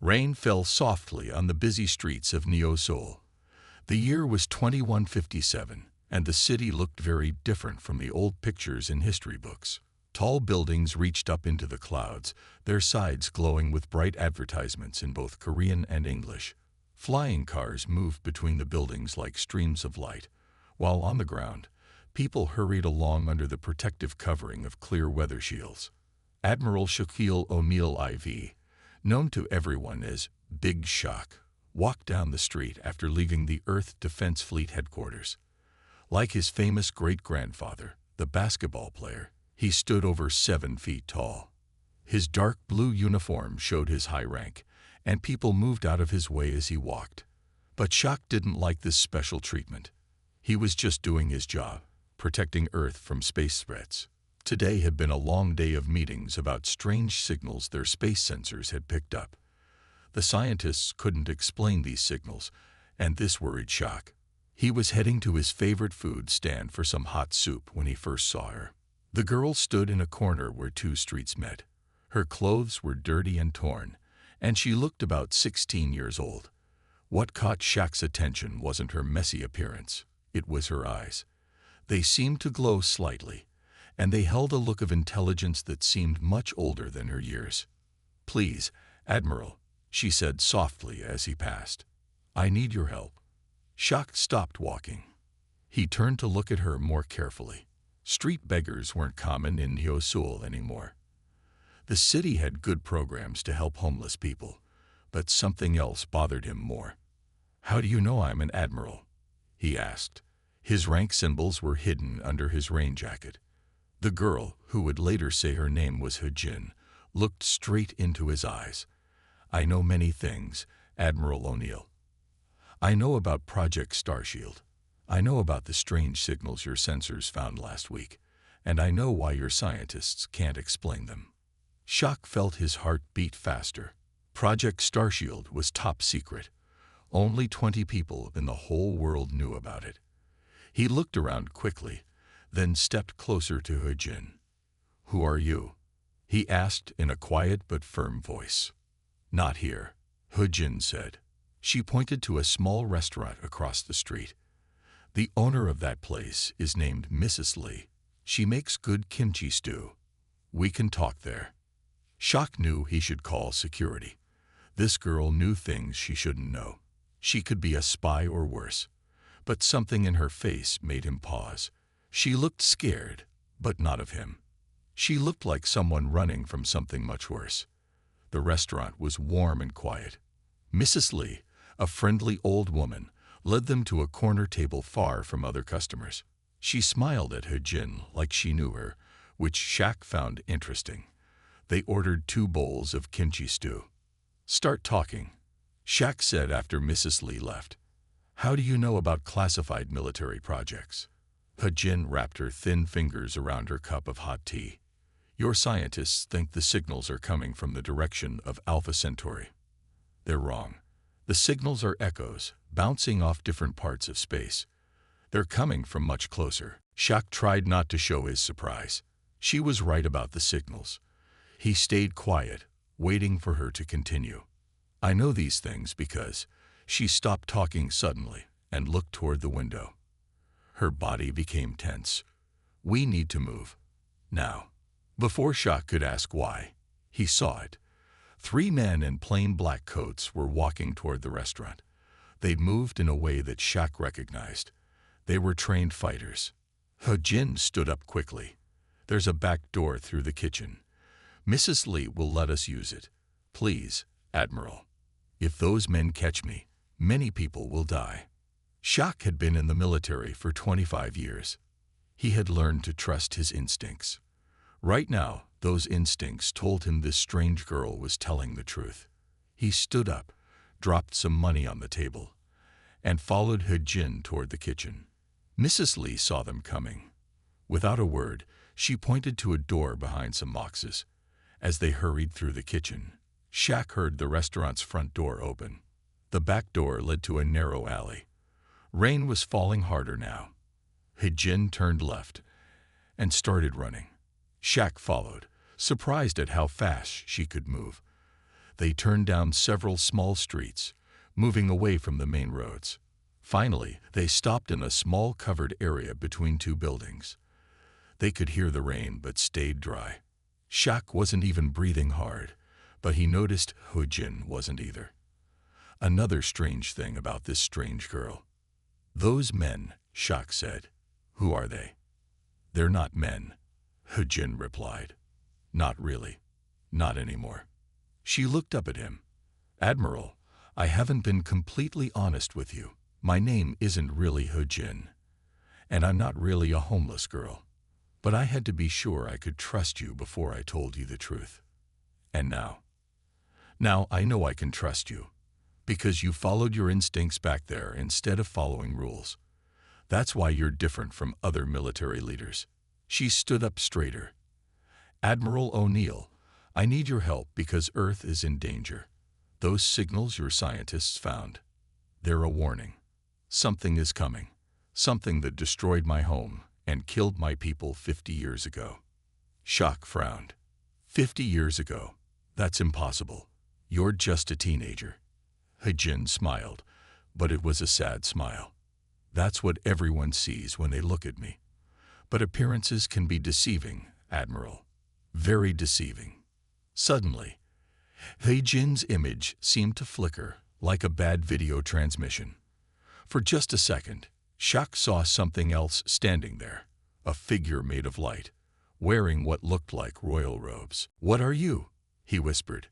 Rain fell softly on the busy streets of Neo-Seoul. The year was 2157, and the city looked very different from the old pictures in history books. Tall buildings reached up into the clouds, their sides glowing with bright advertisements in both Korean and English. Flying cars moved between the buildings like streams of light, while on the ground, people hurried along under the protective covering of clear weather shields. Admiral Shaquille O'Neal IV, known to everyone as Big Shaq, walked down the street after leaving the Earth Defense Fleet headquarters. Like his famous great-grandfather, the basketball player, he stood over 7 feet tall. His dark blue uniform showed his high rank, and people moved out of his way as he walked. But Shaq didn't like this special treatment. He was just doing his job, protecting Earth from space threats. Today had been a long day of meetings about strange signals their space sensors had picked up. The scientists couldn't explain these signals, and this worried Shaq. He was heading to his favorite food stand for some hot soup when he first saw her. The girl stood in a corner where 2 streets met. Her clothes were dirty and torn, and she looked about 16 years old. What caught Shaq's attention wasn't her messy appearance, it was her eyes. They seemed to glow slightly, and they held a look of intelligence that seemed much older than her years. "Please, Admiral," she said softly as he passed. "I need your help." Shaq stopped walking. He turned to look at her more carefully. Street beggars weren't common in Neo-Seoul anymore. The city had good programs to help homeless people, but something else bothered him more. "How do you know I'm an admiral?" he asked. His rank symbols were hidden under his rain jacket. The girl, who would later say her name was Hejin, looked straight into his eyes. "I know many things, Admiral O'Neill. I know about Project Starshield. I know about the strange signals your sensors found last week, and I know why your scientists can't explain them." Shaq felt his heart beat faster. Project Starshield was top secret. Only 20 people in the whole world knew about it. He looked around quickly, then stepped closer to Hejin. "Who are you?" he asked in a quiet but firm voice. "Not here," Hejin said. She pointed to a small restaurant across the street. "The owner of that place is named Mrs. Lee. She makes good kimchi stew. We can talk there." Shaq knew he should call security. This girl knew things she shouldn't know. She could be a spy or worse. But something in her face made him pause. She looked scared, but not of him. She looked like someone running from something much worse. The restaurant was warm and quiet. Mrs. Lee, a friendly old woman, led them to a corner table far from other customers. She smiled at Hejin like she knew her, which Shaq found interesting. They ordered 2 bowls of kimchi stew. "Start talking," Shaq said after Mrs. Lee left. "How do you know about classified military projects?" Hejin wrapped her thin fingers around her cup of hot tea. "Your scientists think the signals are coming from the direction of Alpha Centauri. They're wrong. The signals are echoes, bouncing off different parts of space. They're coming from much closer." Shaq tried not to show his surprise. She was right about the signals. He stayed quiet, waiting for her to continue. "I know these things because..." She stopped talking suddenly and looked toward the window. Her body became tense. "We need to move. Now." Before Shaq could ask why, he saw it. 3 men in plain black coats were walking toward the restaurant. They'd moved in a way that Shaq recognized. They were trained fighters. Hejin stood up quickly. "There's a back door through the kitchen. Mrs. Lee will let us use it. Please, Admiral. If those men catch me, many people will die." Shaq had been in the military for 25 years. He had learned to trust his instincts. Right now, those instincts told him this strange girl was telling the truth. He stood up, dropped some money on the table, and followed Hejin toward the kitchen. Mrs. Lee saw them coming. Without a word, she pointed to a door behind some boxes. As they hurried through the kitchen, Shaq heard the restaurant's front door open. The back door led to a narrow alley. Rain was falling harder now. Hejin turned left and started running. Shaq followed, surprised at how fast she could move. They turned down several small streets, moving away from the main roads. Finally, they stopped in a small covered area between two buildings. They could hear the rain but stayed dry. Shaq wasn't even breathing hard, but he noticed Hojin wasn't either. Another strange thing about this strange girl. "Those men," Shaq said. "Who are they?" "They're not men," Hojin replied. "Not really. Not anymore." She looked up at him. "Admiral, I haven't been completely honest with you. My name isn't really Hojin, and I'm not really a homeless girl. But I had to be sure I could trust you before I told you the truth. And now I know I can trust you, because you followed your instincts back there instead of following rules. That's why you're different from other military leaders." She stood up straighter. "Admiral O'Neill, I need your help because Earth is in danger. Those signals your scientists found, they're a warning. Something is coming. Something that destroyed my home and killed my people 50 years ago." Shaq frowned. 50 years ago? That's impossible. You're just a teenager." Hojin smiled, but it was a sad smile. "That's what everyone sees when they look at me. But appearances can be deceiving, Admiral. Very deceiving." Suddenly, Hojin's image seemed to flicker like a bad video transmission. For just a second, Shaq saw something else standing there, a figure made of light, wearing what looked like royal robes. "What are you?" he whispered.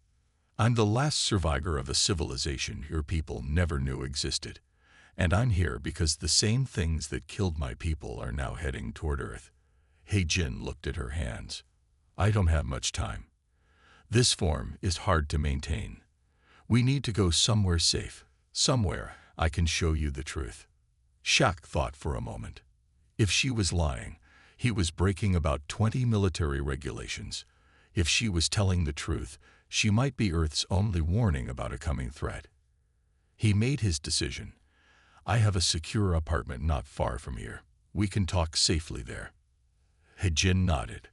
"I'm the last survivor of a civilization your people never knew existed, and I'm here because the same things that killed my people are now heading toward Earth." Hojin looked at her hands. "I don't have much time. This form is hard to maintain. We need to go somewhere safe, somewhere I can show you the truth." Shaq thought for a moment. If she was lying, he was breaking about 20 military regulations. If she was telling the truth, she might be Earth's only warning about a coming threat. He made his decision. "I have a secure apartment not far from here. We can talk safely there." Hojin nodded.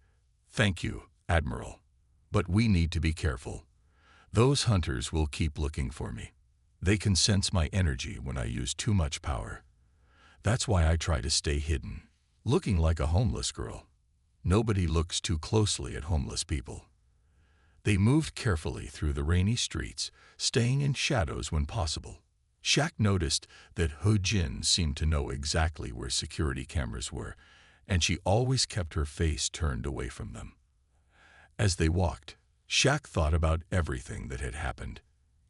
"Thank you, Admiral. But we need to be careful. Those hunters will keep looking for me. They can sense my energy when I use too much power. That's why I try to stay hidden, looking like a homeless girl. Nobody looks too closely at homeless people." They moved carefully through the rainy streets, staying in shadows when possible. Shaq noticed that Hojin seemed to know exactly where security cameras were, and she always kept her face turned away from them. As they walked, Shaq thought about everything that had happened.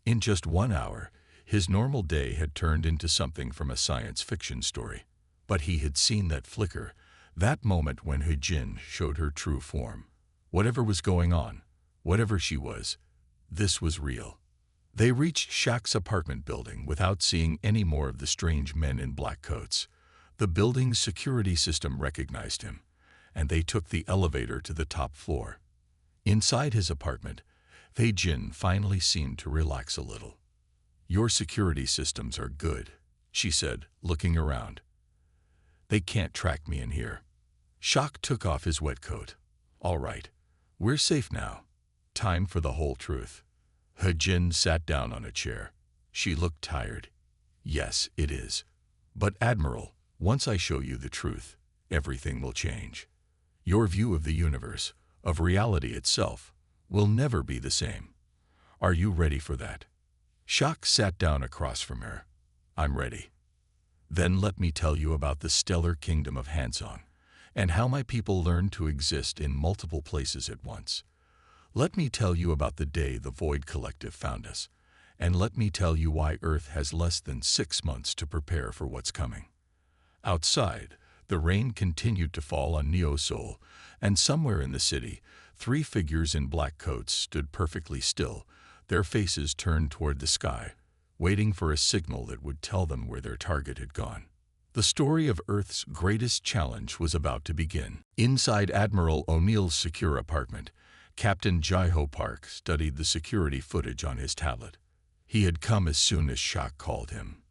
In just 1 hour, his normal day had turned into something from a science fiction story. But he had seen that flicker, that moment when Hojin showed her true form. Whatever was going on, whatever she was, this was real. They reached Shaq's apartment building without seeing any more of the strange men in black coats. The building's security system recognized him, and they took the elevator to the top floor. Inside his apartment, Hojin finally seemed to relax a little. "Your security systems are good," she said, looking around. "They can't track me in here." Shaq took off his wet coat. "All right, we're safe now. Time for the whole truth." Hojin sat down on a chair. She looked tired. "Yes, it is. But Admiral, once I show you the truth, everything will change. Your view of the universe, of reality itself, will never be the same. Are you ready for that?" Shaq sat down across from her. "I'm ready." "Then let me tell you about the stellar kingdom of Hansong, and how my people learned to exist in multiple places at once. Let me tell you about the day the Void Collective found us, and let me tell you why Earth has less than 6 months to prepare for what's coming." Outside, the rain continued to fall on Neo-Seoul, and somewhere in the city, 3 figures in black coats stood perfectly still, their faces turned toward the sky, waiting for a signal that would tell them where their target had gone. The story of Earth's greatest challenge was about to begin. Inside Admiral O'Neill's secure apartment, Captain Jaiho Park studied the security footage on his tablet. He had come as soon as Shaq called him.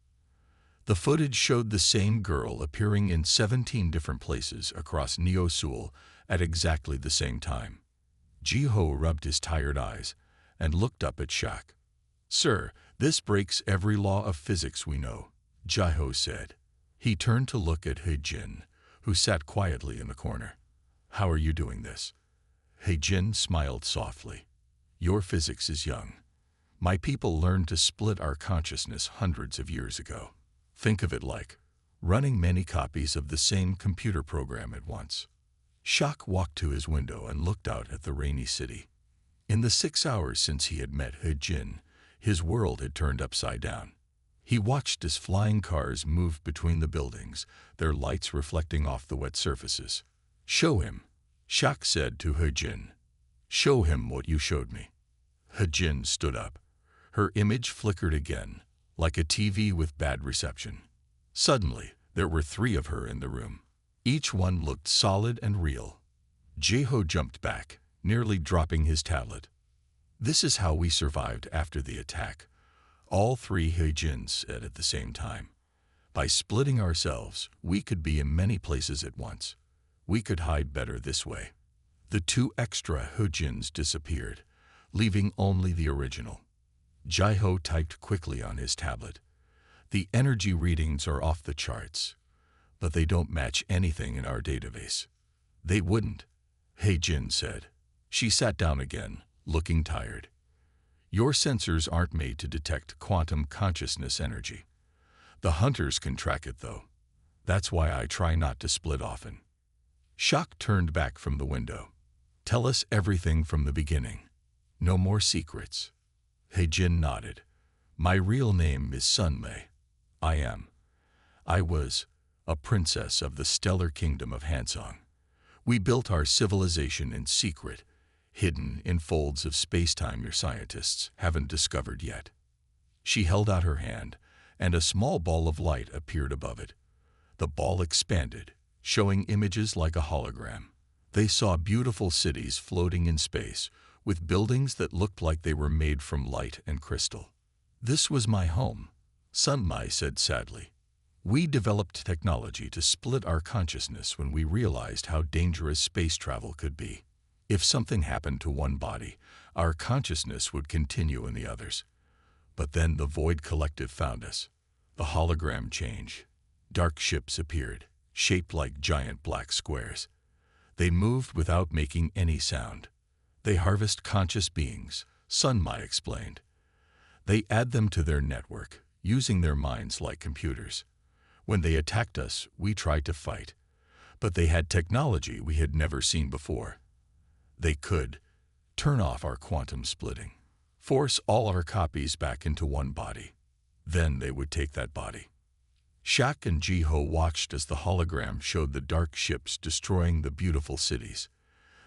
The footage showed the same girl appearing in 17 different places across Neo-Seoul at exactly the same time. Jiho rubbed his tired eyes. and looked up at Shaq. "Sir, this breaks every law of physics we know," Jaiho said. He turned to look at He-Jin, who sat quietly in the corner. "How are you doing this?" He-Jin smiled softly. "Your physics is young. My people learned to split our consciousness hundreds of years ago. Think of it like running many copies of the same computer program at once." Shaq walked to his window and looked out at the rainy city. In the 6 hours since he had met He-Jin, his world had turned upside down. He watched as flying cars moved between the buildings, their lights reflecting off the wet surfaces. "Show him," Shaq said to He-Jin. "Show him what you showed me." He-Jin stood up. Her image flickered again, like a TV with bad reception. Suddenly, there were 3 of her in the room. Each one looked solid and real. Jaiho jumped back, nearly dropping his tablet. "This is how we survived after the attack," all 3 He-Jins said at the same time. "By splitting ourselves, we could be in many places at once. We could hide better this way." The 2 extra He-Jins disappeared, leaving only the original. Jaiho typed quickly on his tablet. "The energy readings are off the charts, but they don't match anything in our database." "They wouldn't," He-Jin said. She sat down again, looking tired. "Your sensors aren't made to detect quantum consciousness energy. The hunters can track it, though. That's why I try not to split often." Shaq turned back from the window. "Tell us everything from the beginning. No more secrets." He-Jin nodded. "My real name is Sunmei. I was a princess of the stellar kingdom of Hansong. We built our civilization in secret, hidden in folds of space-time your scientists haven't discovered yet." She held out her hand, and a small ball of light appeared above it. The ball expanded, showing images like a hologram. They saw beautiful cities floating in space, with buildings that looked like they were made from light and crystal. "This was my home," Sunmai said sadly. "We developed technology to split our consciousness when we realized how dangerous space travel could be. If something happened to one body, our consciousness would continue in the others. But then the Void Collective found us. The hologram changed. Dark ships appeared, shaped like giant black squares. They moved without making any sound. They harvest conscious beings," Sunmai explained. "They add them to their network, using their minds like computers. When they attacked us, we tried to fight. But they had technology we had never seen before. They could turn off our quantum splitting, force all our copies back into one body. Then they would take that body." Shaq and Jaiho watched as the hologram showed the dark ships destroying the beautiful cities.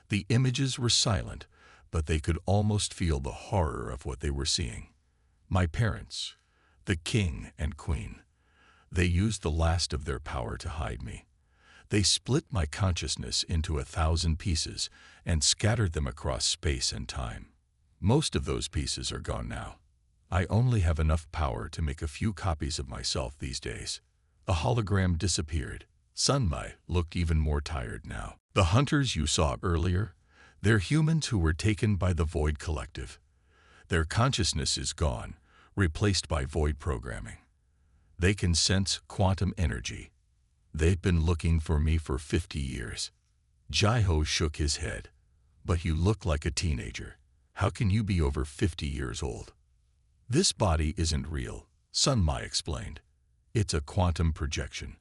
The images were silent, but they could almost feel the horror of what they were seeing. "My parents, the king and queen, they used the last of their power to hide me. They split my consciousness into 1,000 pieces and scattered them across space and time. Most of those pieces are gone now. I only have enough power to make a few copies of myself these days." The hologram disappeared. Sunmai looked even more tired now. "The hunters you saw earlier, they're humans who were taken by the Void Collective. Their consciousness is gone, replaced by void programming. They can sense quantum energy. They've been looking for me for 50 years. Jaiho shook his head. "But you look like a teenager. How can you be over 50 years old?" "This body isn't real," Sunmai explained. "It's a quantum projection.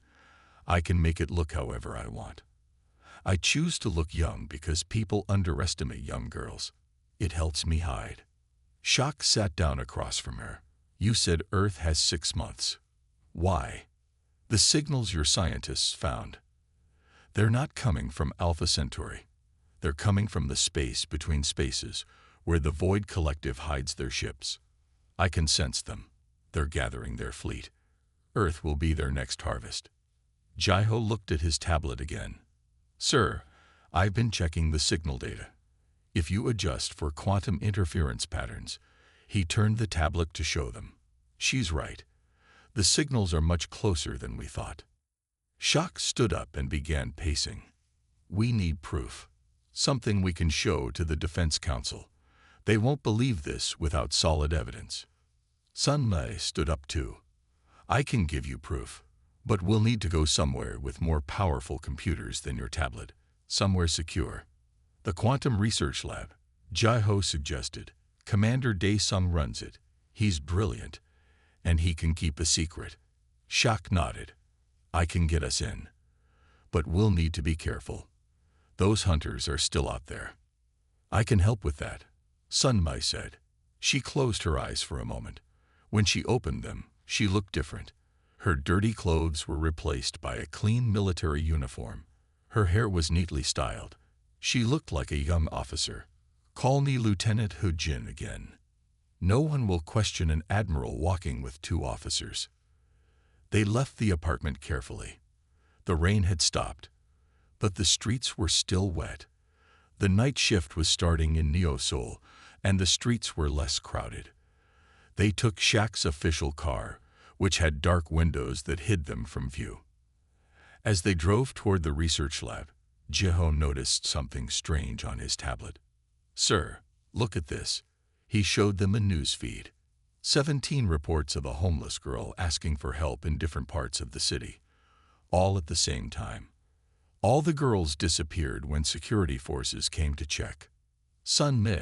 I can make it look however I want. I choose to look young because people underestimate young girls. It helps me hide." Shaq sat down across from her. "You said Earth has 6 months. Why?" "The signals your scientists found. They're not coming from Alpha Centauri. They're coming from the space between spaces, where the Void Collective hides their ships. I can sense them. They're gathering their fleet. Earth will be their next harvest." Jaiho looked at his tablet again. "Sir, I've been checking the signal data. If you adjust for quantum interference patterns," he turned the tablet to show them. "She's right. The signals are much closer than we thought." Shaq stood up and began pacing. "We need proof. Something we can show to the Defense Council. They won't believe this without solid evidence. Sun Mei stood up too. I can give you proof, but we'll need to go somewhere with more powerful computers than your tablet, somewhere secure. The Quantum Research Lab, Jai-Ho suggested. Commander Dae-sung runs it. He's brilliant, and he can keep a secret. Shaq nodded. I can get us in. But we'll need to be careful. Those hunters are still out there. I can help with that, Sun Mai said. She closed her eyes for a moment. When she opened them, she looked different. Her dirty clothes were replaced by a clean military uniform. Her hair was neatly styled. She looked like a young officer. Call me Lieutenant Hu Jin again. No one will question an admiral walking with two officers. They left the apartment carefully. The rain had stopped, but the streets were still wet. The night shift was starting in Neo-Seoul, and the streets were less crowded. They took Shaq's official car, which had dark windows that hid them from view. As they drove toward the research lab, Jai-Ho noticed something strange on his tablet. Sir, look at this. He showed them a news feed. 17 reports of a homeless girl asking for help in different parts of the city, all at the same time. All the girls disappeared when security forces came to check. Sun Mi,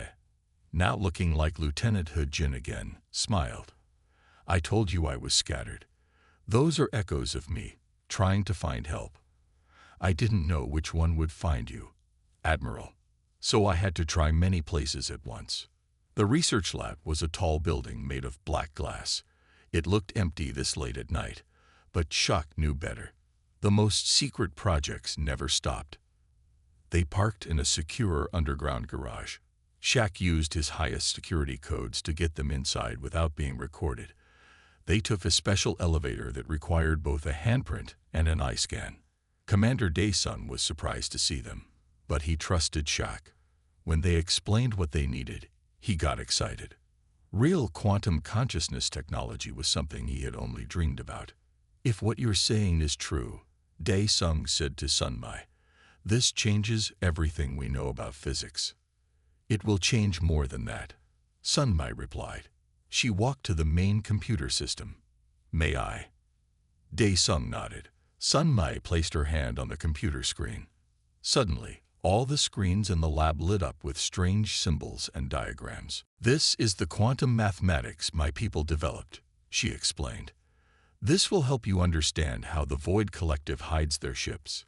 now looking like Lieutenant Hu Jin again, smiled. I told you I was scattered. Those are echoes of me, trying to find help. I didn't know which one would find you, Admiral, so I had to try many places at once. The research lab was a tall building made of black glass. It looked empty this late at night, but Shaq knew better. The most secret projects never stopped. They parked in a secure underground garage. Shaq used his highest security codes to get them inside without being recorded. They took a special elevator that required both a handprint and an eye scan. Commander Dae-sung was surprised to see them, but he trusted Shaq. When they explained what they needed, he got excited. Real quantum consciousness technology was something he had only dreamed about. If what you're saying is true, Dae-sung said to Sun Mai, this changes everything we know about physics. It will change more than that, Sun Mai replied. She walked to the main computer system. May I? Dae-sung nodded. Sun Mai placed her hand on the computer screen. Suddenly, all the screens in the lab lit up with strange symbols and diagrams. This is the quantum mathematics my people developed, she explained. This will help you understand how the Void Collective hides their ships.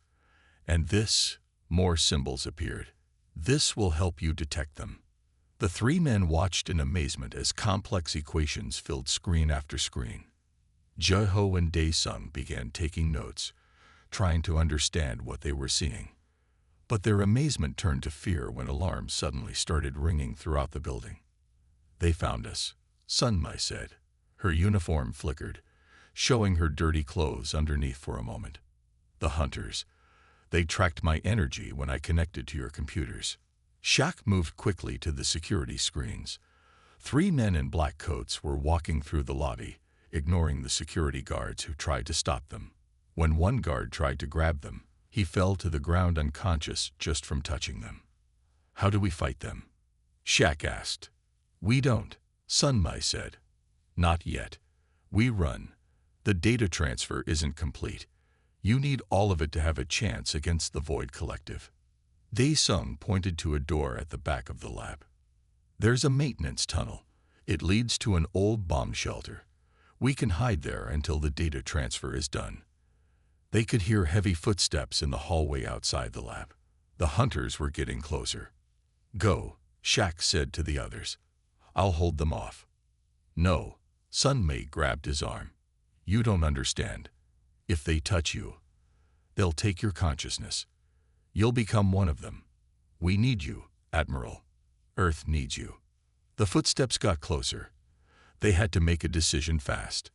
And this, more symbols appeared. This will help you detect them. The three men watched in amazement as complex equations filled screen after screen. Jai-Ho and Dae-sung began taking notes, trying to understand what they were seeing. But their amazement turned to fear when alarms suddenly started ringing throughout the building. They found us, Sun Mai said. Her uniform flickered, showing her dirty clothes underneath for a moment. The hunters. They tracked my energy when I connected to your computers. Shaq moved quickly to the security screens. 3 men in black coats were walking through the lobby, ignoring the security guards who tried to stop them. When one guard tried to grab them, he fell to the ground unconscious just from touching them. How do we fight them? Shaq asked. We don't, Sun Mai said. Not yet. We run. The data transfer isn't complete. You need all of it to have a chance against the Void Collective. Dae-sung pointed to a door at the back of the lab. There's a maintenance tunnel. It leads to an old bomb shelter. We can hide there until the data transfer is done. They could hear heavy footsteps in the hallway outside the lab. The hunters were getting closer. Go, Shaq said to the others. I'll hold them off. No, Sun Mai grabbed his arm. You don't understand. If they touch you, they'll take your consciousness. You'll become one of them. We need you, Admiral. Earth needs you. The footsteps got closer. They had to make a decision fast.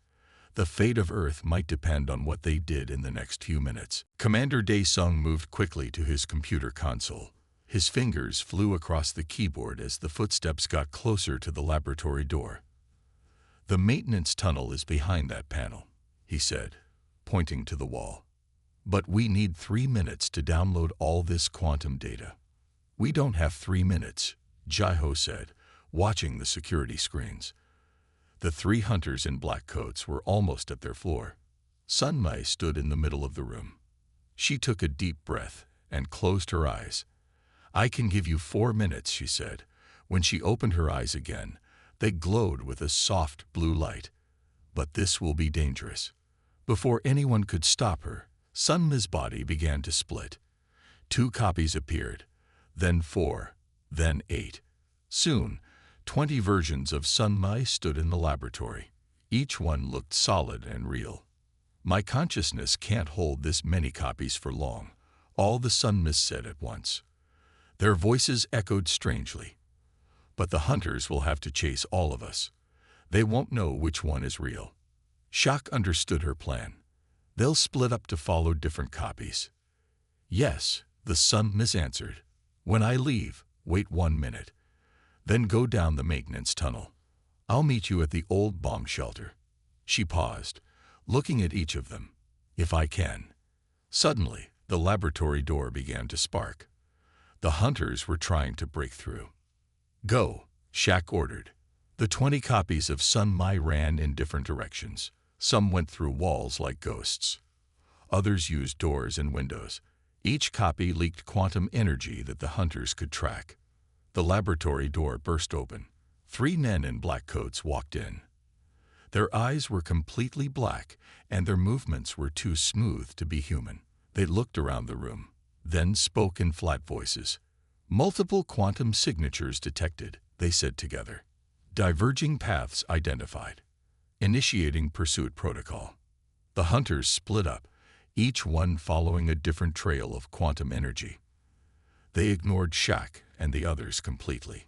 The fate of Earth might depend on what they did in the next few minutes. Commander Dae-sung moved quickly to his computer console. His fingers flew across the keyboard as the footsteps got closer to the laboratory door. The maintenance tunnel is behind that panel, he said, pointing to the wall. But we need 3 minutes to download all this quantum data. We don't have 3 minutes, Jai-Ho said. watching the security screens. The three hunters in black coats were almost at their floor. Sun Mai stood in the middle of the room. She took a deep breath and closed her eyes. "I can give you 4 minutes," she said. When she opened her eyes again, they glowed with a soft blue light. "But this will be dangerous." Before anyone could stop her, Sun Mai's body began to split. 2 copies appeared, then 4, then 8. Soon, 20 versions of Sun Mai stood in the laboratory. Each one looked solid and real. "My consciousness can't hold this many copies for long," all the Sun Mai said at once. Their voices echoed strangely. "But the hunters will have to chase all of us. They won't know which one is real." Shaq understood her plan. "They'll split up to follow different copies." "Yes," the Sun Mai answered. "When I leave, wait 1 minute. Then go down the maintenance tunnel. I'll meet you at the old bomb shelter." She paused, looking at each of them. "If I can." Suddenly, the laboratory door began to spark. The hunters were trying to break through. "Go," Shaq ordered. The 20 copies of Sun Mai ran in different directions. Some went through walls like ghosts. Others used doors and windows. Each copy leaked quantum energy that the hunters could track. The laboratory door burst open. 3 men in black coats walked in. Their eyes were completely black, and their movements were too smooth to be human. They looked around the room, then spoke in flat voices. "Multiple quantum signatures detected," they said together. "Diverging paths identified. Initiating pursuit protocol." The hunters split up, each one following a different trail of quantum energy. They ignored Shaq and the others completely.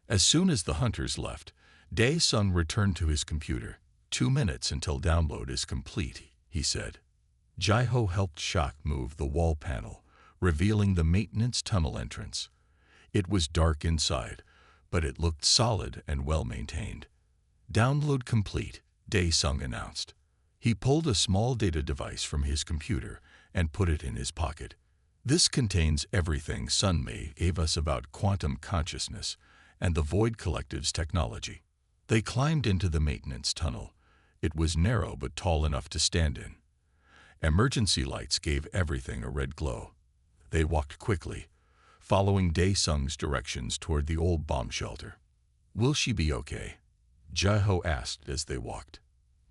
As soon as the hunters left, Dae-sung returned to his computer. 2 minutes until download is complete," he said. Jai-ho helped Shaq move the wall panel, revealing the maintenance tunnel entrance. It was dark inside, but it looked solid and well-maintained. "Download complete," Dae-sung announced. He pulled a small data device from his computer and put it in his pocket. "This contains everything Sun Mai gave us about quantum consciousness and the Void Collective's technology." They climbed into the maintenance tunnel. It was narrow but tall enough to stand in. Emergency lights gave everything a red glow. They walked quickly, following Dae-sung's directions toward the old bomb shelter. "Will she be okay?" Jai-ho asked as they walked.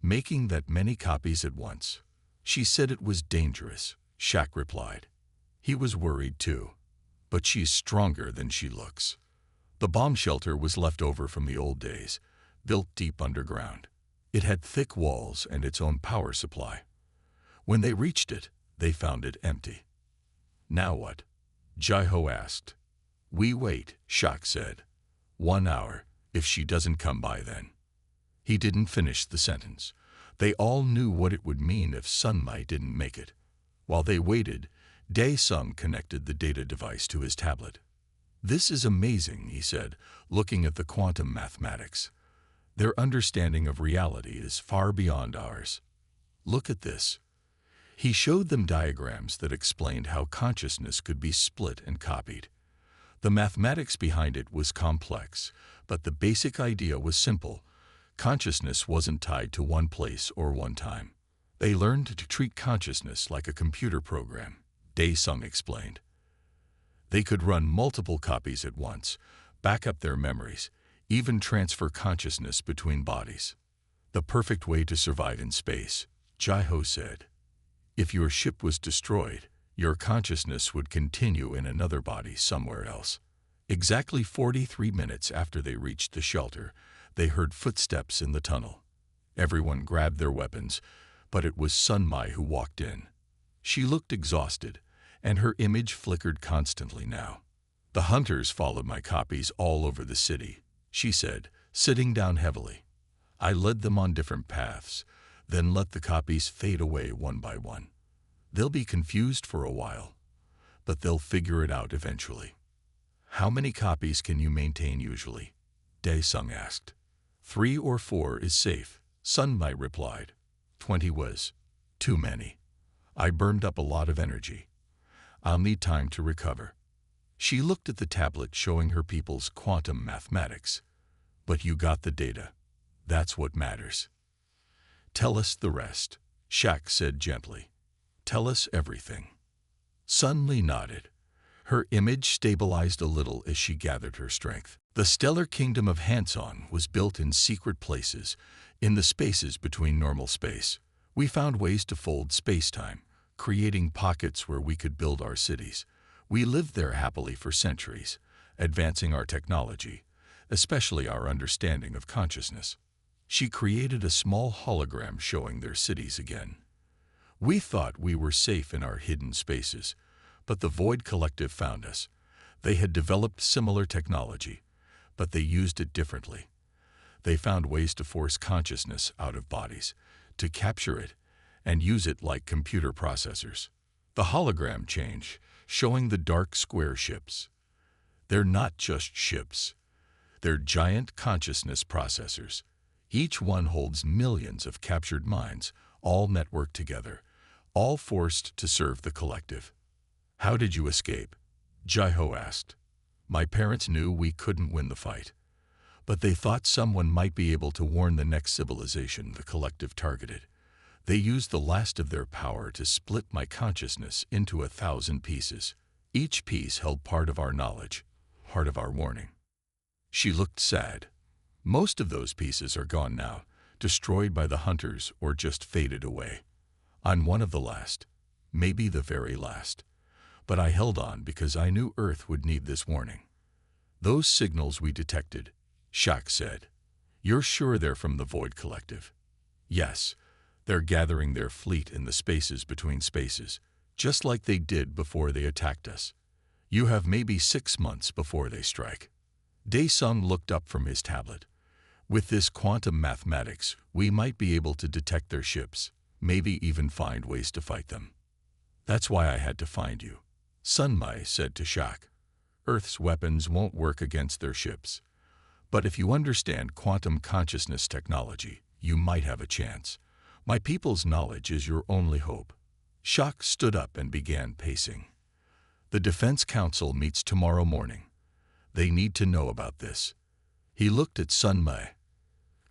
"Making that many copies at once. She said it was dangerous," Shaq replied. He was worried too. "But she's stronger than she looks." The bomb shelter was left over from the old days, built deep underground. It had thick walls and its own power supply. When they reached it, they found it empty. "Now what?" Jai-ho asked. "We wait," Shaq said. 1 hour, if she doesn't come by then." He didn't finish the sentence. They all knew what it would mean if Sun Mai didn't make it. While they waited, Dae-sung connected the data device to his tablet. "This is amazing," he said, looking at the quantum mathematics. "Their understanding of reality is far beyond ours. Look at this." He showed them diagrams that explained how consciousness could be split and copied. The mathematics behind it was complex, but the basic idea was simple. Consciousness wasn't tied to one place or one time. They learned to treat consciousness like a computer program, Dae-sung explained. They could run multiple copies at once, back up their memories, even transfer consciousness between bodies. "The perfect way to survive in space," Jai-ho said. "If your ship was destroyed, your consciousness would continue in another body somewhere else." Exactly 43 minutes after they reached the shelter, they heard footsteps in the tunnel. Everyone grabbed their weapons, but it was Sun Mai who walked in. She looked exhausted, and her image flickered constantly now. "The hunters followed my copies all over the city," she said, sitting down heavily. "I led them on different paths, then let the copies fade away one by one. They'll be confused for a while, but they'll figure it out eventually." "How many copies can you maintain usually?" Dae-sung asked. 3 or 4 is safe," Sun Mai replied. 20 was too many. I burned up a lot of energy. I'll need time to recover." She looked at the tablet showing her people's quantum mathematics. But you got the data. That's what matters. Tell us the rest, Shaq said gently. Tell us everything. Sun nodded. Her image stabilized a little as she gathered her strength. The stellar kingdom of Hanson was built in secret places, in the spaces between normal space. We found ways to fold space-time, creating pockets where we could build our cities. We lived there happily for centuries, advancing our technology, especially our understanding of consciousness. She created a small hologram showing their cities again. We thought we were safe in our hidden spaces, but the Void Collective found us. They had developed similar technology, but they used it differently. They found ways to force consciousness out of bodies, to capture it, and use it like computer processors. The hologram changed, showing the dark square ships. They're not just ships. They're giant consciousness processors. Each one holds millions of captured minds, all networked together, all forced to serve the collective. How did you escape? Jaiho asked. My parents knew we couldn't win the fight, but they thought someone might be able to warn the next civilization the collective targeted. They used the last of their power to split my consciousness into 1,000 pieces. Each piece held part of our knowledge, part of our warning. She looked sad. Most of those pieces are gone now, destroyed by the hunters or just faded away. I'm one of the last, maybe the very last. But I held on because I knew Earth would need this warning. Those signals we detected, Shaq said. You're sure they're from the Void Collective? Yes, they're gathering their fleet in the spaces between spaces, just like they did before they attacked us. You have maybe 6 months before they strike. Daesung looked up from his tablet. With this quantum mathematics, we might be able to detect their ships, maybe even find ways to fight them. That's why I had to find you. Sunmai said to Shaq. Earth's weapons won't work against their ships. But if you understand quantum consciousness technology, you might have a chance. My people's knowledge is your only hope. Shaq stood up and began pacing. The Defense Council meets tomorrow morning. They need to know about this. He looked at Sunmai.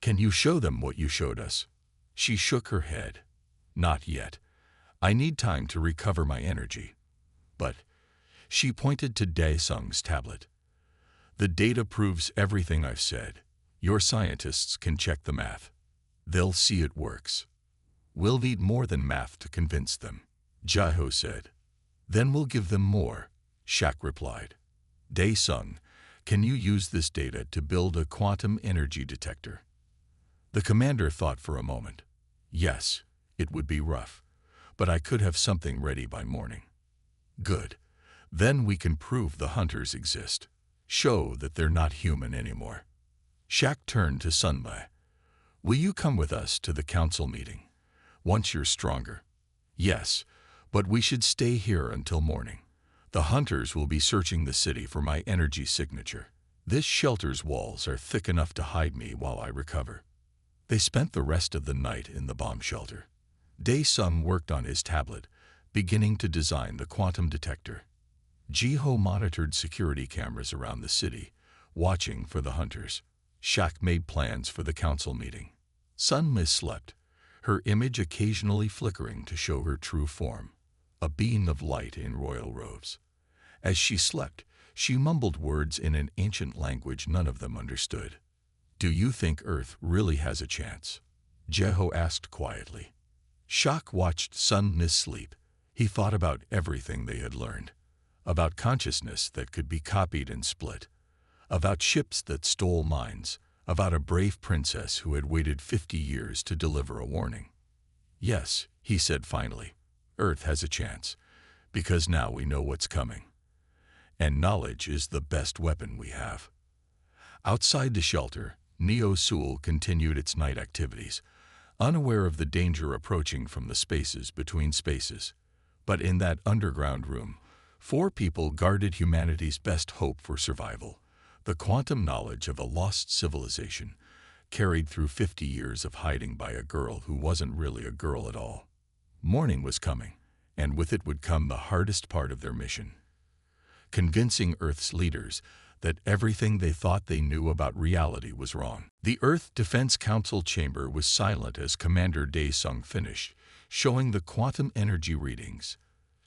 Can you show them what you showed us? She shook her head. Not yet. I need time to recover my energy. But she pointed to Daesung's tablet. The data proves everything I've said. Your scientists can check the math. They'll see it works. We'll need more than math to convince them, Jaiho said. Then we'll give them more, Shaq replied. Daesung, can you use this data to build a quantum energy detector? The commander thought for a moment. Yes, it would be rough, but I could have something ready by morning. Good. Then we can prove the hunters exist. Show that they're not human anymore. Shaq turned to Sunmai. Will you come with us to the council meeting? Once you're stronger. Yes, but we should stay here until morning. The hunters will be searching the city for my energy signature. This shelter's walls are thick enough to hide me while I recover. They spent the rest of the night in the bomb shelter. Daesung worked on his tablet, beginning to design the quantum detector. Jaiho monitored security cameras around the city, watching for the hunters. Shaq made plans for the council meeting. Sunmai slept, her image occasionally flickering to show her true form, a being of light in royal robes. As she slept, she mumbled words in an ancient language none of them understood. Do you think Earth really has a chance? Jaiho asked quietly. Shaq watched Sunmai sleep. He thought about everything they had learned, about consciousness that could be copied and split, about ships that stole minds, about a brave princess who had waited 50 years to deliver a warning. Yes, he said finally, Earth has a chance, because now we know what's coming. And knowledge is the best weapon we have. Outside the shelter, Neo Seoul continued its night activities, unaware of the danger approaching from the spaces between spaces. But in that underground room, 4 people guarded humanity's best hope for survival, the quantum knowledge of a lost civilization, carried through 50 years of hiding by a girl who wasn't really a girl at all. Morning was coming, and with it would come the hardest part of their mission. Convincing Earth's leaders that everything they thought they knew about reality was wrong. The Earth Defense Council chamber was silent as Commander Dae-sung finished, showing the quantum energy readings.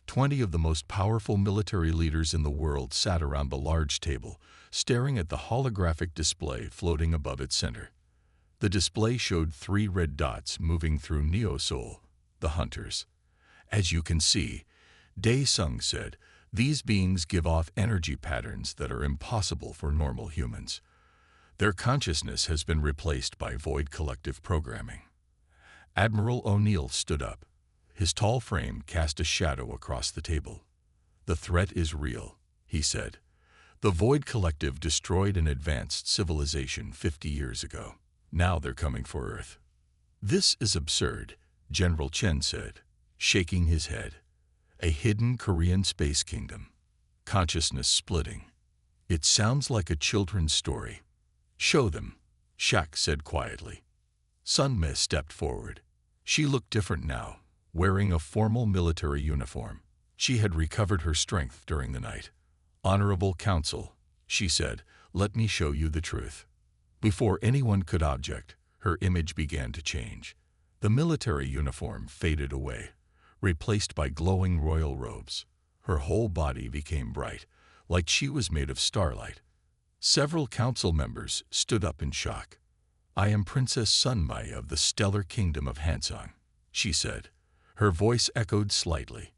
20 of the most powerful military leaders in the world sat around the large table, staring at the holographic display floating above its center. The display showed 3 red dots moving through Neo-Soul, the hunters. As you can see, Dae-sung said, these beings give off energy patterns that are impossible for normal humans. Their consciousness has been replaced by void collective programming. Admiral O'Neill stood up. His tall frame cast a shadow across the table. The threat is real, he said. The void collective destroyed an advanced civilization 50 years ago. Now they're coming for Earth. This is absurd, General Chen said, shaking his head. A hidden Korean space kingdom. Consciousness splitting. It sounds like a children's story. Show them, Shaq said quietly. Sunmi stepped forward. She looked different now, wearing a formal military uniform. She had recovered her strength during the night. Honorable Council, she said, let me show you the truth. Before anyone could object, her image began to change. The military uniform faded away, replaced by glowing royal robes. Her whole body became bright, like she was made of starlight. Several council members stood up in shock. I am Princess Sunmi of the stellar kingdom of Hansong, she said. Her voice echoed slightly.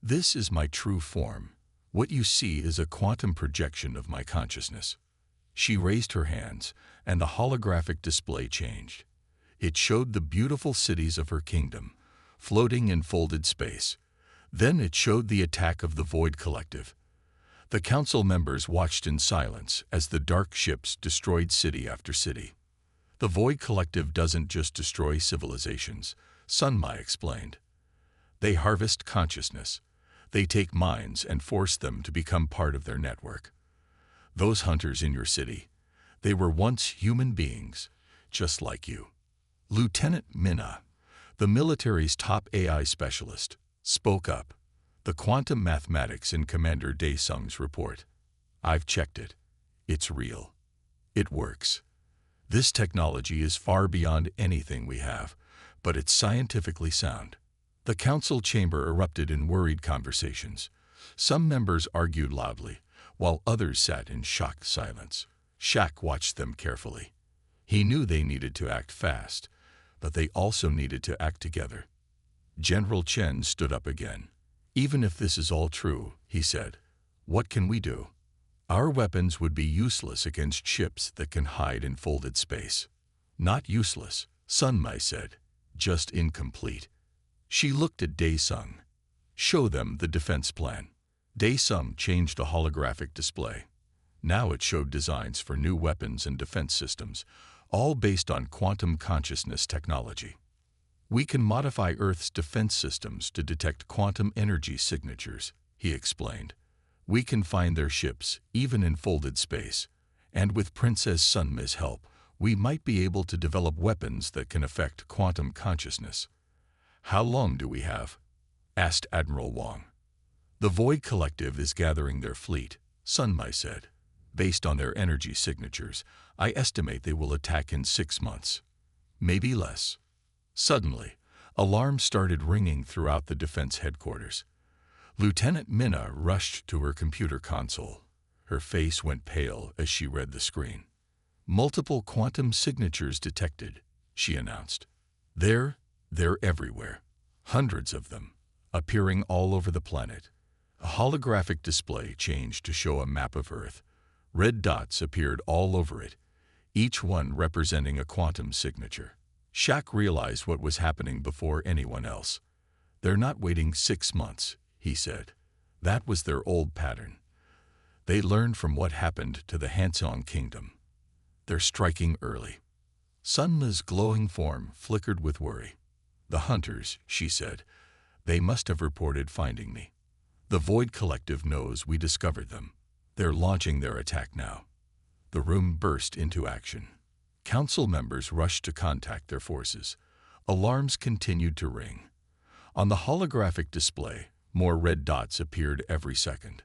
This is my true form. What you see is a quantum projection of my consciousness. She raised her hands, and the holographic display changed. It showed the beautiful cities of her kingdom, floating in folded space. Then it showed the attack of the Void Collective. The council members watched in silence as the dark ships destroyed city after city. The Void Collective doesn't just destroy civilizations, Sunmi explained. They harvest consciousness. They take minds and force them to become part of their network. Those hunters in your city, they were once human beings, just like you. Lieutenant Minna, the military's top AI specialist, spoke up. The quantum mathematics in Commander Dae-sung's report. I've checked it. It's real. It works. This technology is far beyond anything we have, but it's scientifically sound. The council chamber erupted in worried conversations. Some members argued loudly, while others sat in shocked silence. Shaq watched them carefully. He knew they needed to act fast, but they also needed to act together. General Chen stood up again. Even if this is all true, he said, what can we do? Our weapons would be useless against ships that can hide in folded space. Not useless, Sunmi said, just incomplete. She looked at Dae-sung. Show them the defense plan. Dae-sung changed the holographic display. Now it showed designs for new weapons and defense systems, all based on quantum consciousness technology. We can modify Earth's defense systems to detect quantum energy signatures, he explained. We can find their ships, even in folded space. And with Princess Sunmi's help, we might be able to develop weapons that can affect quantum consciousness. How long do we have? Asked Admiral Wang. The Void Collective is gathering their fleet, Sunmi said. Based on their energy signatures, I estimate they will attack in 6 months. Maybe less. Suddenly, alarms started ringing throughout the defense headquarters. Lieutenant Minna rushed to her computer console. Her face went pale as she read the screen. Multiple quantum signatures detected, she announced. They're everywhere. Hundreds of them, appearing all over the planet. A holographic display changed to show a map of Earth. Red dots appeared all over it, each one representing a quantum signature. Shaq realized what was happening before anyone else. They're not waiting 6 months, he said. That was their old pattern. They learned from what happened to the Hansong Kingdom. They're striking early. Sunmi's glowing form flickered with worry. The hunters, she said, they must have reported finding me. The Void Collective knows we discovered them. They're launching their attack now. The room burst into action. Council members rushed to contact their forces. Alarms continued to ring. On the holographic display, more red dots appeared every second.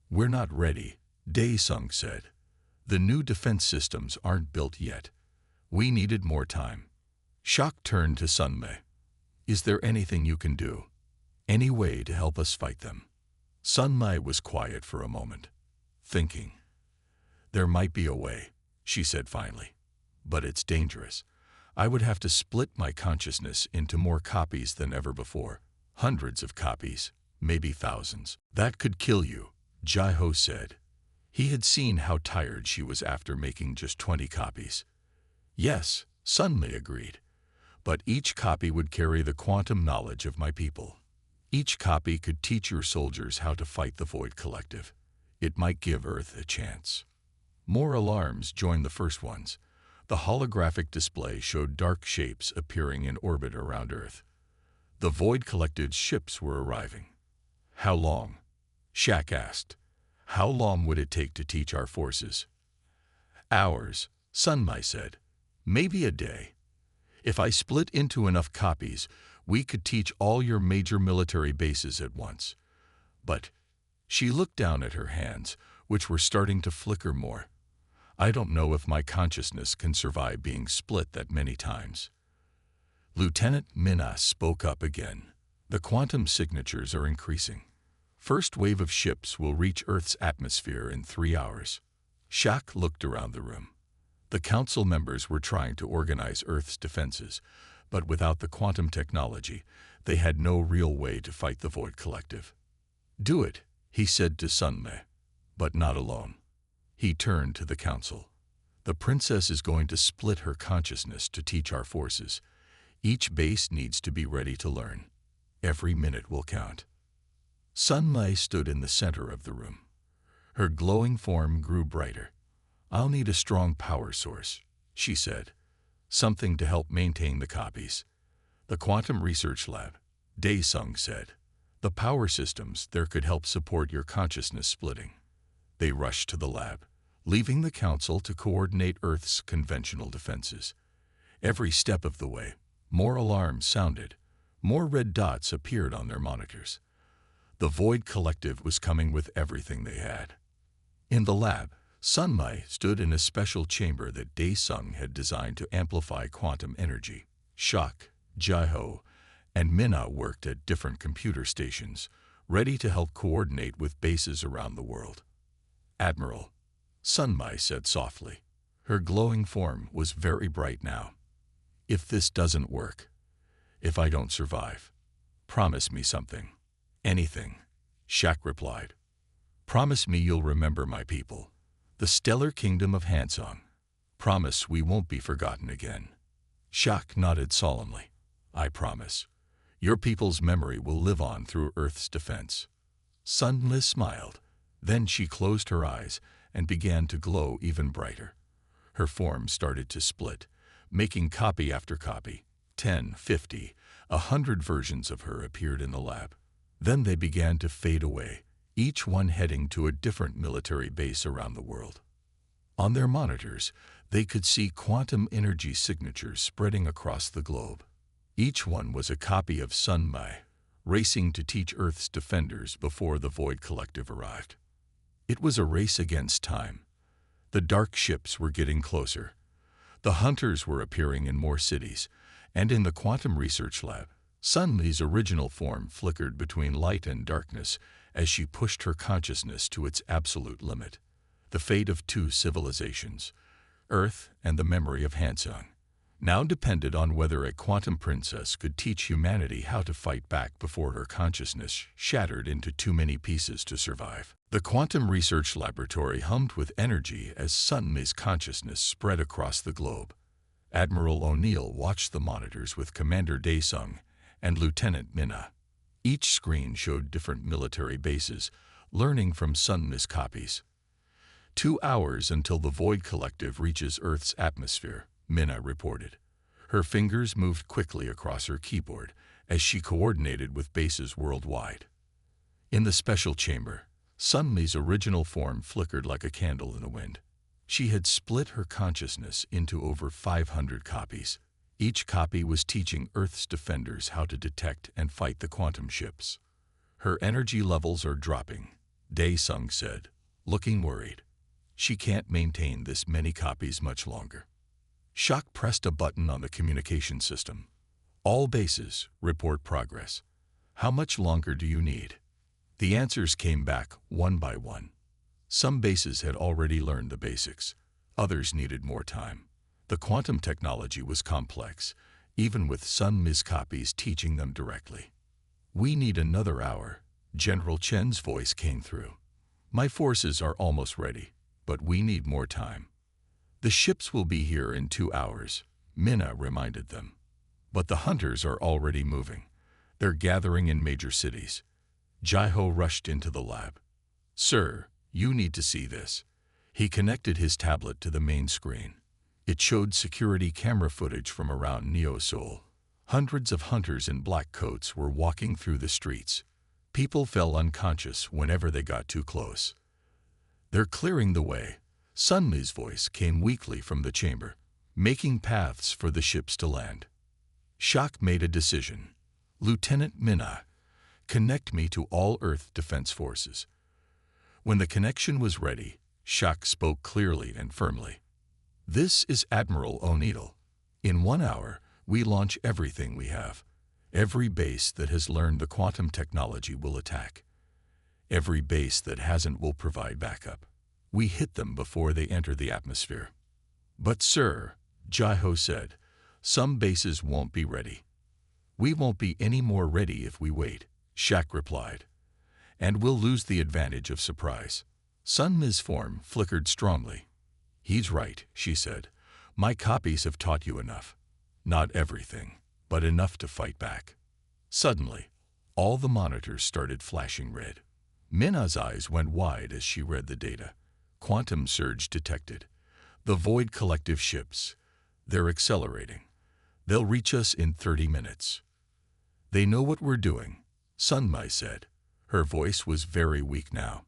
We're not ready, Dae-sung said. The new defense systems aren't built yet. We needed more time. Shaq turned to Sunmei. Is there anything you can do? Any way to help us fight them? Sunmei was quiet for a moment, thinking. There might be a way, she said finally. But it's dangerous. I would have to split my consciousness into more copies than ever before. Hundreds of copies, maybe thousands. That could kill you, Jaiho said. He had seen how tired she was after making just 20 copies. Yes, Sunmei agreed. But each copy would carry the quantum knowledge of my people. Each copy could teach your soldiers how to fight the Void Collective. It might give Earth a chance. More alarms joined the first ones. The holographic display showed dark shapes appearing in orbit around Earth. The Void Collective's ships were arriving. How long? Shaq asked. How long would it take to teach our forces? Hours, Sunmei said. Maybe a day. If I split into enough copies, we could teach all your major military bases at once. But she looked down at her hands, which were starting to flicker more. I don't know if my consciousness can survive being split that many times. Lieutenant Minna spoke up again. The quantum signatures are increasing. First wave of ships will reach Earth's atmosphere in 3 hours. Shaq looked around the room. The council members were trying to organize Earth's defenses, but without the quantum technology, they had no real way to fight the Void Collective. Do it, he said to Sunmei, but not alone. He turned to the council. The princess is going to split her consciousness to teach our forces. Each base needs to be ready to learn. Every minute will count. Sunmei stood in the center of the room. Her glowing form grew brighter. I'll need a strong power source, she said. Something to help maintain the copies. The Quantum Research Lab, Daesung said. The power systems there could help support your consciousness splitting. They rushed to the lab, leaving the council to coordinate Earth's conventional defenses. Every step of the way, more alarms sounded. More red dots appeared on their monitors. The Void Collective was coming with everything they had. In the lab, Sunmei stood in a special chamber that Daesung had designed to amplify quantum energy. Shaq, Jaiho, and Minna worked at different computer stations, ready to help coordinate with bases around the world. Admiral, Sunmei said softly. Her glowing form was very bright now. If this doesn't work, if I don't survive, promise me something. Anything, Shaq replied. Promise me you'll remember my people, the stellar kingdom of Hansong. Promise we won't be forgotten again. Shaq nodded solemnly. I promise. Your people's memory will live on through Earth's defense. Sunmei smiled. Then she closed her eyes and began to glow even brighter. Her form started to split, making copy after copy. 10, 50, 100 versions of her appeared in the lab. Then they began to fade away, each one heading to a different military base around the world. On their monitors, they could see quantum energy signatures spreading across the globe. Each one was a copy of Sunmei, racing to teach Earth's defenders before the Void Collective arrived. It was a race against time. The dark ships were getting closer. The hunters were appearing in more cities, and in the Quantum Research Lab, Sunmei's original form flickered between light and darkness as she pushed her consciousness to its absolute limit. The fate of 2 civilizations, Earth and the memory of Hansong, now depended on whether a quantum princess could teach humanity how to fight back before her consciousness shattered into too many pieces to survive. The Quantum Research Laboratory hummed with energy as Sunmei's consciousness spread across the globe. Admiral O'Neill watched the monitors with Commander Daesung and Lieutenant Minna. Each screen showed different military bases, learning from Sunmei's copies. 2 hours until the Void Collective reaches Earth's atmosphere, Minna reported. Her fingers moved quickly across her keyboard as she coordinated with bases worldwide. In the special chamber, Sunmei's original form flickered like a candle in the wind. She had split her consciousness into over 500 copies. Each copy was teaching Earth's defenders how to detect and fight the quantum ships. Her energy levels are dropping, Daesung said, looking worried. She can't maintain this many copies much longer. Shaq pressed a button on the communication system. All bases, report progress. How much longer do you need? The answers came back one by one. Some bases had already learned the basics. Others needed more time. The quantum technology was complex, even with Sun-Mi's copies teaching them directly. We need another hour. General Chen's voice came through. My forces are almost ready, but we need more time. The ships will be here in 2 hours, Minna reminded them. But the hunters are already moving. They're gathering in major cities. Jaiho rushed into the lab. Sir, you need to see this. He connected his tablet to the main screen. It showed security camera footage from around Neo-Seoul. Hundreds of hunters in black coats were walking through the streets. People fell unconscious whenever they got too close. They're clearing the way. Sun-Mi's voice came weakly from the chamber, making paths for the ships to land. Shaq made a decision. Lieutenant Minna, connect me to all Earth Defense Forces. When the connection was ready, Shaq spoke clearly and firmly. This is Admiral O'Neill. In 1 hour, we launch everything we have. Every base that has learned the quantum technology will attack. Every base that hasn't will provide backup. We hit them before they enter the atmosphere. But sir, Jaiho said, some bases won't be ready. We won't be any more ready if we wait, Shaq replied. And we'll lose the advantage of surprise. Sun-Mi's form flickered strongly. He's right, she said. My copies have taught you enough. Not everything, but enough to fight back. Suddenly, all the monitors started flashing red. Minna's eyes went wide as she read the data. Quantum surge detected. The Void Collective ships. They're accelerating. They'll reach us in 30 minutes. They know what we're doing, Sun-Mi said. Her voice was very weak now.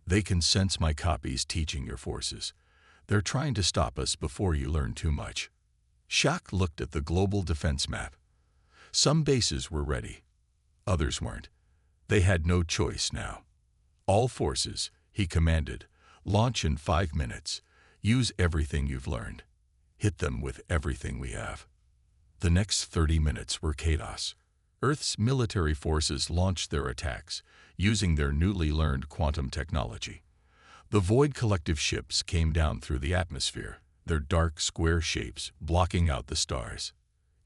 They can sense my copies teaching your forces. They're trying to stop us before you learn too much. Shaq looked at the global defense map. Some bases were ready. Others weren't. They had no choice now. All forces, he commanded, launch in 5 minutes. Use everything you've learned. Hit them with everything we have. The next 30 minutes were chaos. Earth's military forces launched their attacks, using their newly learned quantum technology. The Void Collective ships came down through the atmosphere, their dark square shapes blocking out the stars.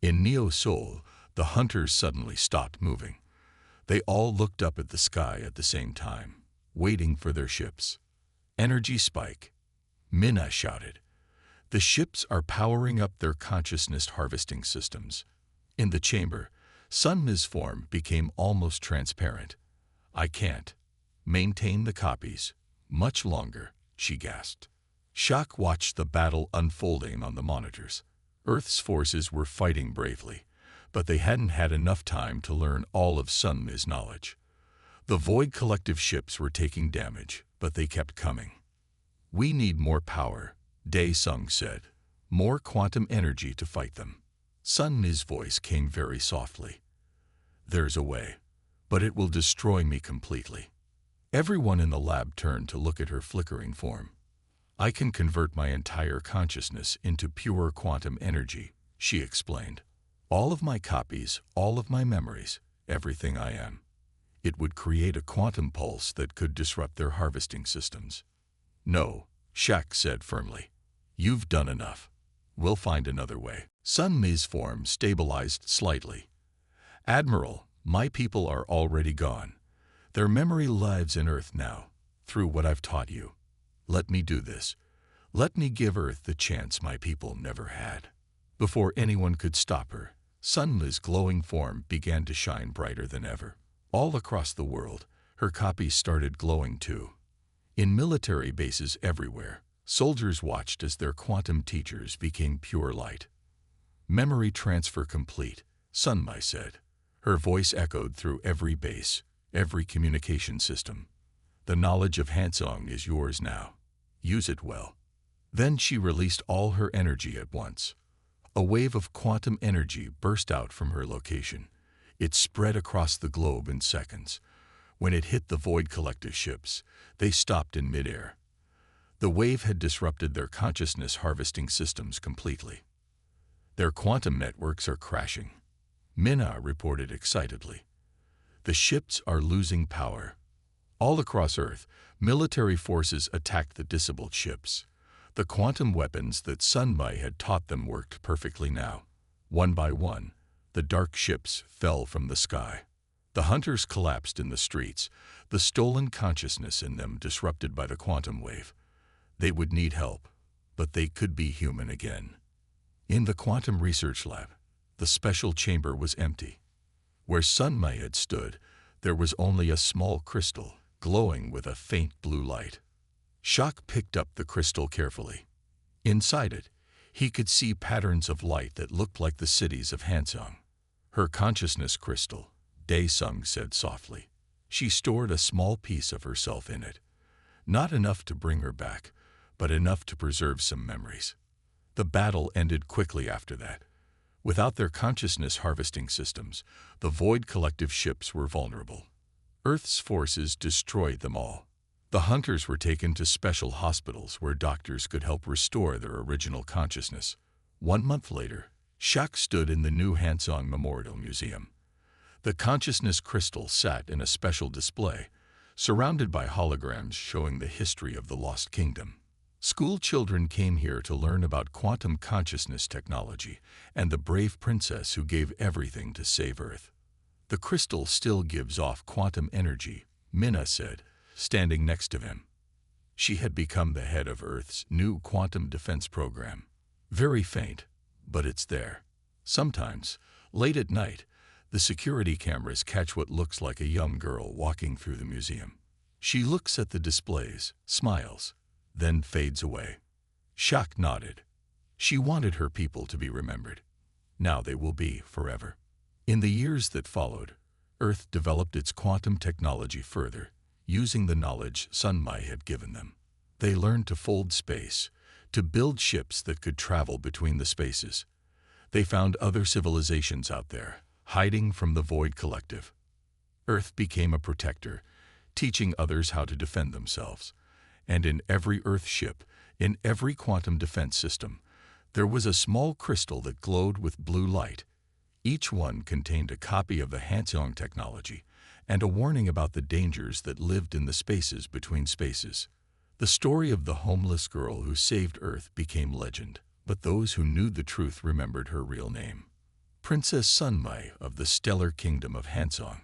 In Neo-Seoul, the hunters suddenly stopped moving. They all looked up at the sky at the same time, waiting for their ships. Energy spike. Minna shouted. The ships are powering up their consciousness harvesting systems. In the chamber, Sun-Mi's form became almost transparent. I can't maintain the copies much longer, she gasped. Shaq watched the battle unfolding on the monitors. Earth's forces were fighting bravely, but they hadn't had enough time to learn all of Sun-Mi's knowledge. The Void Collective ships were taking damage, but they kept coming. We need more power, Dae-Sung said. More quantum energy to fight them. Sun-Mi's voice came very softly. There's a way, but it will destroy me completely. Everyone in the lab turned to look at her flickering form. I can convert my entire consciousness into pure quantum energy, she explained. All of my copies, all of my memories, everything I am. It would create a quantum pulse that could disrupt their harvesting systems. No, Shaq said firmly. You've done enough. We'll find another way. Sun-Mi's form stabilized slightly. Admiral, my people are already gone. Their memory lives in Earth now, through what I've taught you. Let me do this. Let me give Earth the chance my people never had. Before anyone could stop her, Sun-Mi's glowing form began to shine brighter than ever. All across the world, her copies started glowing too. In military bases everywhere, soldiers watched as their quantum teachers became pure light. Memory transfer complete, Sun-Mi said. Her voice echoed through every base, every communication system. The knowledge of Hansong is yours now. Use it well. Then she released all her energy at once. A wave of quantum energy burst out from her location. It spread across the globe in seconds. When it hit the Void Collective ships, they stopped in midair. The wave had disrupted their consciousness harvesting systems completely. Their quantum networks are crashing, Minna reported excitedly. The ships are losing power. All across Earth, military forces attacked the disabled ships. The quantum weapons that Sunmai had taught them worked perfectly now. One by one, the dark ships fell from the sky. The hunters collapsed in the streets, the stolen consciousness in them disrupted by the quantum wave. They would need help, but they could be human again. In the quantum research lab, the special chamber was empty. Where Sunmai had stood, there was only a small crystal, glowing with a faint blue light. Shaq picked up the crystal carefully. Inside it, he could see patterns of light that looked like the cities of Hansong. Her consciousness crystal, Daesung said softly. She stored a small piece of herself in it. Not enough to bring her back, but enough to preserve some memories. The battle ended quickly after that. Without their consciousness harvesting systems, the Void Collective ships were vulnerable. Earth's forces destroyed them all. The hunters were taken to special hospitals where doctors could help restore their original consciousness. 1 month later, Shaq stood in the new Hansong Memorial Museum. The consciousness crystal sat in a special display, surrounded by holograms showing the history of the Lost Kingdom. School children came here to learn about quantum consciousness technology and the brave princess who gave everything to save Earth. The crystal still gives off quantum energy, Minna said, standing next to him. She had become the head of Earth's new quantum defense program. Very faint, but it's there. Sometimes, late at night, the security cameras catch what looks like a young girl walking through the museum. She looks at the displays, smiles, then fades away. Shaq nodded. She wanted her people to be remembered. Now they will be forever. In the years that followed, Earth developed its quantum technology further, using the knowledge Sunmai had given them. They learned to fold space, to build ships that could travel between the spaces. They found other civilizations out there, hiding from the Void Collective. Earth became a protector, teaching others how to defend themselves. And in every Earth ship, in every quantum defense system, there was a small crystal that glowed with blue light. Each one contained a copy of the Hansong technology and a warning about the dangers that lived in the spaces between spaces. The story of the homeless girl who saved Earth became legend, but those who knew the truth remembered her real name. Princess Sunmai of the stellar kingdom of Hansong,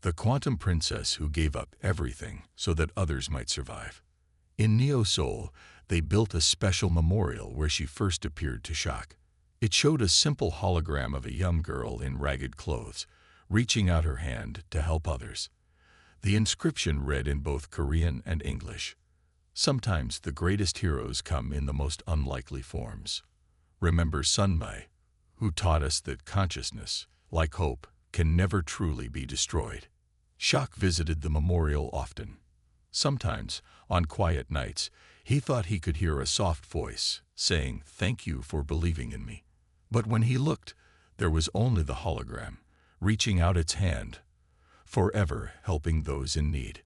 the quantum princess who gave up everything so that others might survive. In Neo Seoul, they built a special memorial where she first appeared to Shaq. It showed a simple hologram of a young girl in ragged clothes, reaching out her hand to help others. The inscription read in both Korean and English. Sometimes the greatest heroes come in the most unlikely forms. Remember Sunmai, who taught us that consciousness, like hope, can never truly be destroyed. Shaq visited the memorial often. Sometimes, on quiet nights, he thought he could hear a soft voice saying, "Thank you for believing in me." But when he looked, there was only the hologram, reaching out its hand, forever helping those in need.